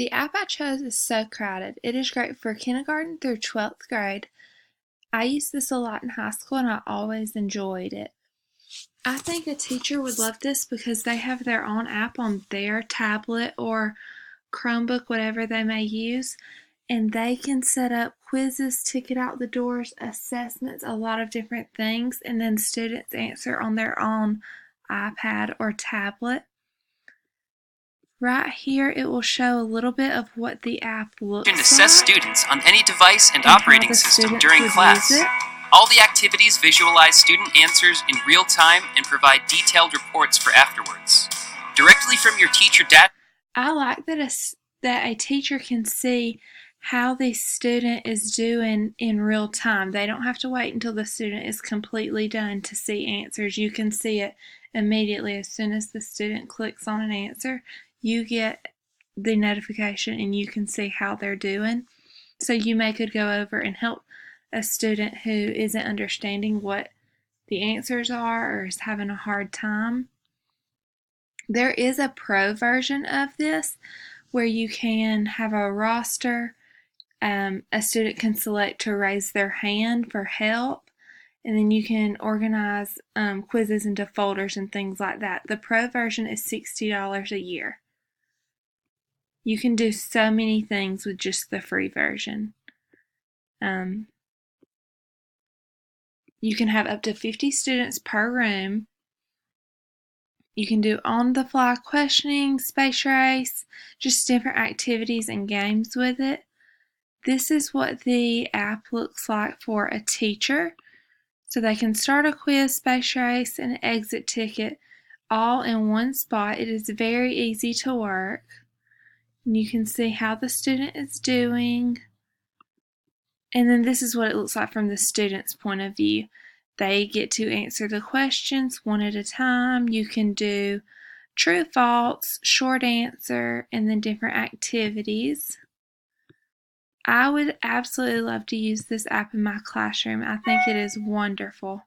The app I chose is Socrative. It is great for kindergarten through 12th grade. I used this a lot in high school and I always enjoyed it. I think a teacher would love this because they have their own app on their tablet or Chromebook, whatever they may use, and they can set up quizzes, ticket out the doors, assessments, a lot of different things, and then students answer on their own iPad or tablet. Right here it will show a little bit of what the app looks like. You can assess students on any device and how operating the system students during would class. use it. All the activities visualize student answers in real time and provide detailed reports for afterwards. Directly from your teacher data. I like that a teacher can see how the student is doing in real time. They don't have to wait until the student is completely done to see answers. You can see it immediately. As soon as the student clicks on an answer, you get the notification and you can see how they're doing. So you could go over and help a student who isn't understanding what the answers are or is having a hard time. There is a pro version of this where you can have a roster. A student can select to raise their hand for help, and then you can organize quizzes into folders and things like that. The pro version is $60 a year. You can do so many things with just the free version. You can have up to 50 students per room. You can do on-the-fly questioning, space race, just different activities and games with it. This is what the app looks like for a teacher. So they can start a quiz, space race, and an exit ticket all in one spot. It is very easy to work. And you can see how the student is doing. And then this is what it looks like from the student's point of view. They get to answer the questions one at a time. You can do true, false, short answer, and then different activities. I would absolutely love to use this app in my classroom. I think it is wonderful.